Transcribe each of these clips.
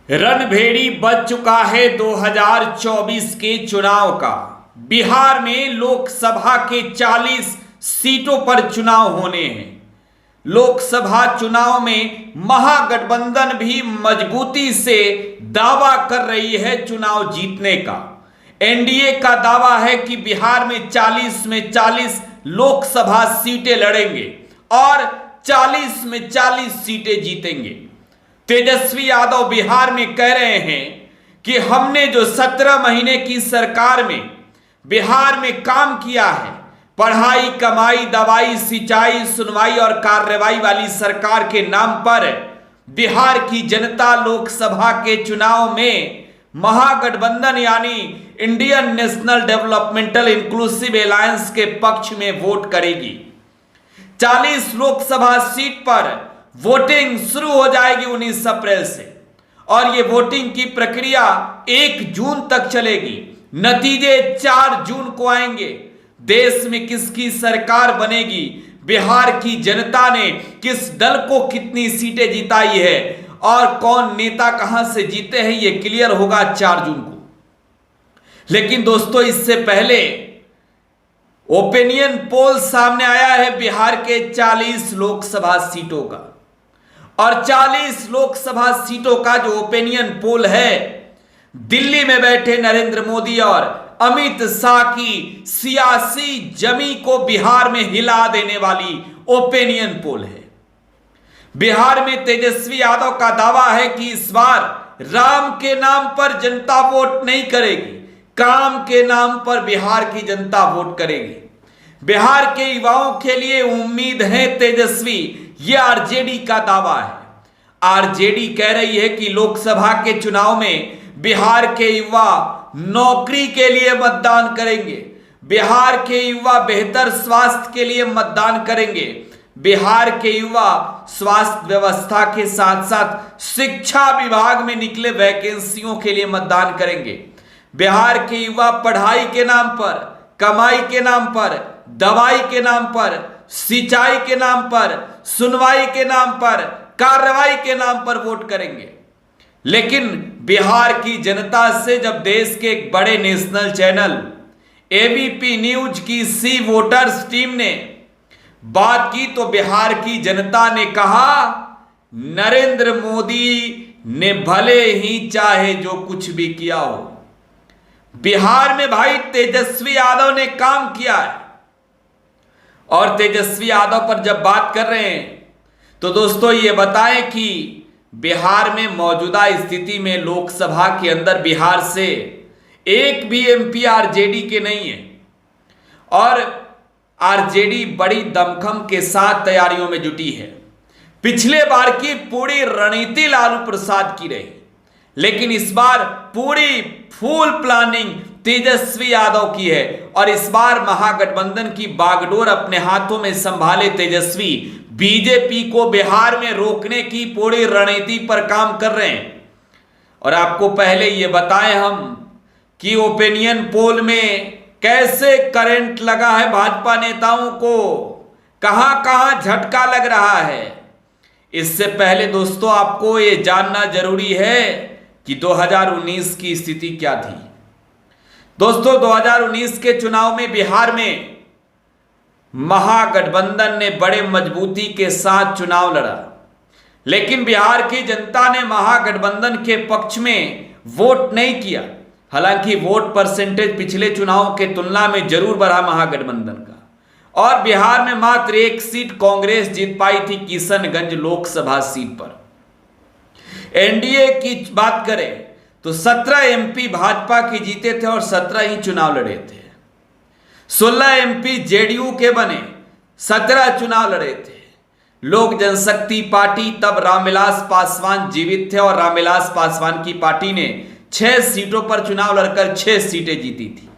रणभेड़ी बज चुका है 2024 के चुनाव का। बिहार में लोकसभा के 40 सीटों पर चुनाव होने हैं। लोकसभा चुनाव में महागठबंधन भी मजबूती से दावा कर रही है चुनाव जीतने का। एनडीए का दावा है कि बिहार में 40 में 40 लोकसभा सीटें लड़ेंगे और 40 में 40 सीटें जीतेंगे। तेजस्वी यादव बिहार में कह रहे हैं कि हमने जो 17 महीने की सरकार में बिहार में काम किया है, पढ़ाई, कमाई, दवाई, सिंचाई, सुनवाई और कार्रवाई वाली सरकार के नाम पर बिहार की जनता लोकसभा के चुनाव में महागठबंधन यानी Indian national developmental inclusive alliance के पक्ष में वोट करेगी। 40 लोकसभा सीट पर वोटिंग शुरू हो जाएगी 19 अप्रैल से और ये वोटिंग की प्रक्रिया 1 जून तक चलेगी। नतीजे 4 जून को आएंगे। देश में किसकी सरकार बनेगी, बिहार की जनता ने किस दल को कितनी सीटें जिताई है और कौन नेता कहां से जीते हैं, ये क्लियर होगा 4 जून को। लेकिन दोस्तों, इससे पहले ओपिनियन पोल सामने आया है बिहार के 40 लोकसभा सीटों का। और 40 लोकसभा सीटों का जो ओपिनियन पोल है, दिल्ली में बैठे नरेंद्र मोदी और अमित शाह की सियासी जमी को बिहार में हिला देने वाली ओपिनियन पोल है। बिहार में तेजस्वी यादव का दावा है कि इस बार राम के नाम पर जनता वोट नहीं करेगी, काम के नाम पर बिहार की जनता वोट करेगी। बिहार के युवाओं के लिए उम्मीद है तेजस्वी, यह आरजेडी का दावा है। आरजेडी कह रही है कि लोकसभा के चुनाव में बिहार के युवा नौकरी के लिए मतदान करेंगे, बिहार के युवा बेहतर स्वास्थ्य के लिए मतदान करेंगे, बिहार के युवा स्वास्थ्य व्यवस्था के साथ साथ शिक्षा विभाग में निकले वैकेंसियों के लिए मतदान करेंगे। बिहार के युवा पढ़ाई के नाम पर, कमाई के नाम पर, दवाई के नाम पर, सिंचाई के नाम पर, सुनवाई के नाम पर, कार्रवाई के नाम पर वोट करेंगे। लेकिन बिहार की जनता से जब देश के एक बड़े नेशनल चैनल एबीपी न्यूज की सी वोटर्स टीम ने बात की तो बिहार की जनता ने कहा, नरेंद्र मोदी ने भले ही चाहे जो कुछ भी किया हो, बिहार में भाई तेजस्वी यादव ने काम किया है। और तेजस्वी यादव पर जब बात कर रहे हैं तो दोस्तों ये बताएं कि बिहार में मौजूदा स्थिति में लोकसभा के अंदर बिहार से एक भी एमपी आरजेडी के नहीं है और आरजेडी बड़ी दमखम के साथ तैयारियों में जुटी है। पिछले बार की पूरी रणनीति लालू प्रसाद की रही, लेकिन इस बार पूरी फुल प्लानिंग तेजस्वी यादव की है और इस बार महागठबंधन की बागडोर अपने हाथों में संभाले तेजस्वी बीजेपी को बिहार में रोकने की पूरी रणनीति पर काम कर रहे हैं। और आपको पहले ये बताएं हम कि ओपिनियन पोल में कैसे करंट लगा है भाजपा नेताओं को, कहां कहां झटका लग रहा है। इससे पहले दोस्तों आपको ये जानना जरूरी है कि 2019 की स्थिति क्या थी। दोस्तों 2019 के चुनाव में बिहार में महागठबंधन ने बड़े मजबूती के साथ चुनाव लड़ा, लेकिन बिहार की जनता ने महागठबंधन के पक्ष में वोट नहीं किया। हालांकि वोट परसेंटेज पिछले चुनाव के तुलना में जरूर बढ़ा महागठबंधन का और बिहार में मात्र 1 सीट कांग्रेस जीत पाई थी, किशनगंज लोकसभा सीट पर। एनडीए की बात करें तो 17 एमपी भाजपा के जीते थे और 17 ही चुनाव लड़े थे। 16 एमपी जेडीयू के बने, 17 चुनाव लड़े थे। लोक जनशक्ति पार्टी तब रामविलास पासवान जीवित थे और रामविलास पासवान की पार्टी ने 6 सीटों पर चुनाव लड़कर 6 सीटें जीती थी।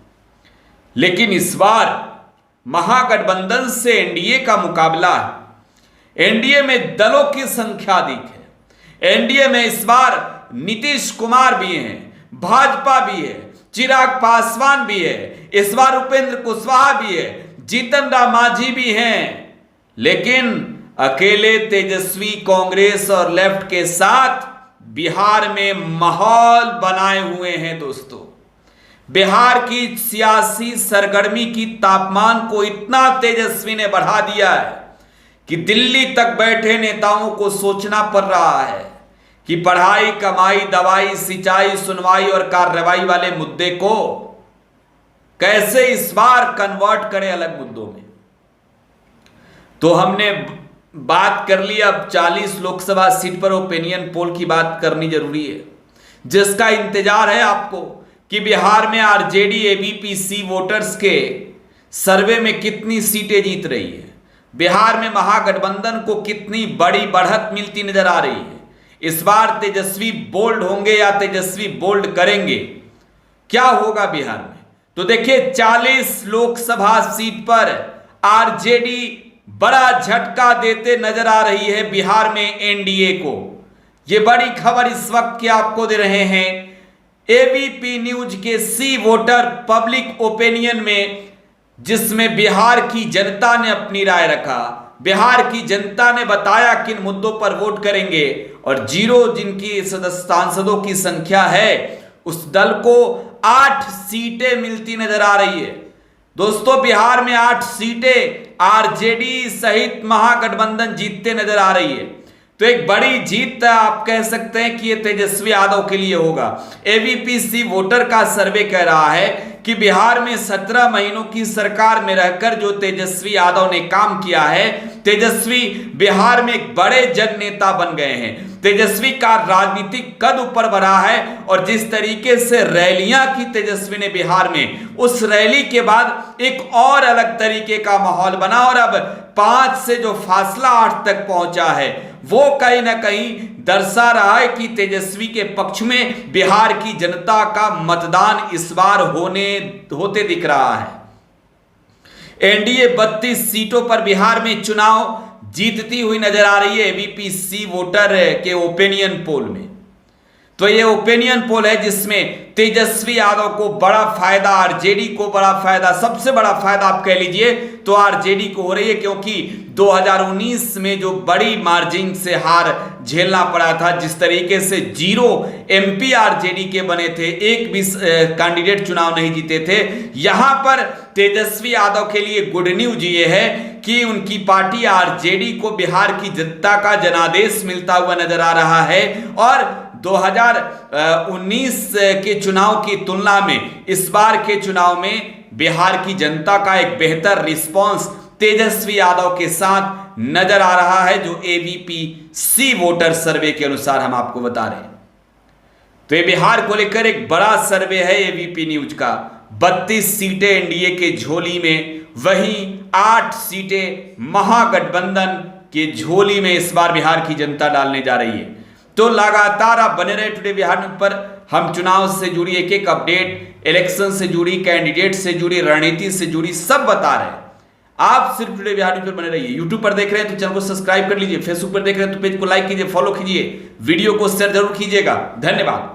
लेकिन इस बार महागठबंधन से एनडीए का मुकाबला है। एनडीए में दलों की संख्या अधिक है। एनडीए में इस बार नीतीश कुमार भी हैं, भाजपा भी है, चिराग पासवान भी है, इस बार उपेंद्र कुशवाहा भी है, जीतन राम मांझी भी हैं। लेकिन अकेले तेजस्वी कांग्रेस और लेफ्ट के साथ बिहार में माहौल बनाए हुए हैं दोस्तों। बिहार की सियासी सरगर्मी की तापमान को इतना तेजस्वी ने बढ़ा दिया है कि दिल्ली तक बैठे नेताओं को सोचना पड़ रहा है कि पढ़ाई, कमाई, दवाई, सिंचाई, सुनवाई और कार्रवाई वाले मुद्दे को कैसे इस बार कन्वर्ट करें अलग मुद्दों में। तो हमने बात कर ली, अब 40 लोकसभा सीट पर ओपिनियन पोल की बात करनी जरूरी है, जिसका इंतजार है आपको कि बिहार में आरजेडी एबीपी सी वोटर्स के सर्वे में कितनी सीटें जीत रही है, बिहार में महागठबंधन को कितनी बड़ी बढ़त मिलती नजर आ रही है। इस बार तेजस्वी बोल्ड होंगे या तेजस्वी बोल्ड करेंगे, क्या होगा बिहार में? तो देखिए 40 लोकसभा सीट पर आरजेडी बड़ा झटका देते नजर आ रही है बिहार में एनडीए को। यह बड़ी खबर इस वक्त की आपको दे रहे हैं एबीपी न्यूज के सी वोटर पब्लिक ओपिनियन में, जिसमें बिहार की जनता ने अपनी राय रखा। बिहार की जनता ने बताया किन मुद्दों पर वोट करेंगे, और जीरो जिनकी सांसदों की संख्या है उस दल को 8 सीटें मिलती नजर आ रही है। दोस्तों बिहार में 8 सीटें आरजेडी सहित महागठबंधन जीतते नजर आ रही है। तो एक बड़ी जीत आप कह सकते हैं कि यह तेजस्वी यादव के लिए होगा। एबीपी वोटर का सर्वे कह रहा है कि बिहार में 17 महीनों की सरकार में रहकर जो तेजस्वी यादव ने काम किया है, तेजस्वी बिहार में एक बड़े जन नेता बन गए हैं। तेजस्वी का राजनीतिक कद ऊपर बढ़ा है, और जिस तरीके से रैलियां की तेजस्वी ने बिहार में, उस रैली के बाद एक और अलग तरीके का माहौल बना, और अब 5 से जो फासला 8 तक पहुंचा है वो कहीं ना कहीं दर्शा रहा है कि तेजस्वी के पक्ष में बिहार की जनता का मतदान इस बार होते दिख रहा है। एनडीए 32 सीटों पर बिहार में चुनाव जीतती हुई नजर आ रही है एबीपी सी वोटर के ओपिनियन पोल में। तो ये ओपिनियन पोल है जिसमें तेजस्वी यादव को बड़ा फायदा, आरजेडी को बड़ा फायदा, सबसे बड़ा फायदा आप कह लीजिए तो आरजेडी को हो रही है, क्योंकि 2019 में जो बड़ी मार्जिन से हार झेलना पड़ा था, जिस तरीके से 0 एमपी आरजेडी के बने थे, एक भी कैंडिडेट चुनाव नहीं जीते थे। यहां पर तेजस्वी यादव के लिए गुड न्यूज ये है कि उनकी पार्टी आरजेडी को बिहार की जनता का जनादेश मिलता हुआ नजर आ रहा है, और 2019 के चुनाव की तुलना में इस बार के चुनाव में बिहार की जनता का एक बेहतर रिस्पांस तेजस्वी यादव के साथ नजर आ रहा है, जो एबीपी सी वोटर सर्वे के अनुसार हम आपको बता रहे हैं। तो ये बिहार को लेकर एक बड़ा सर्वे है एबीपी न्यूज का। 32 सीटें एनडीए के झोली में, वहीं 8 सीटें महागठबंधन के झोली में इस बार बिहार की जनता डालने जा रही है। तो लगातार आप बने रहे टुडे बिहार न्यूज पर। हम चुनाव से जुड़ी एक एक अपडेट, इलेक्शन से जुड़ी, कैंडिडेट से जुड़ी, रणनीति से जुड़ी सब बता रहे हैं। आप सिर्फ टुडे बिहार न्यूज पर बने रहिए। यूट्यूब पर देख रहे हैं तो चैनल को सब्सक्राइब कर लीजिए, फेसबुक पर देख रहे हैं तो पेज को लाइक कीजिए, फॉलो कीजिए, वीडियो को शेयर जरूर कीजिएगा। धन्यवाद।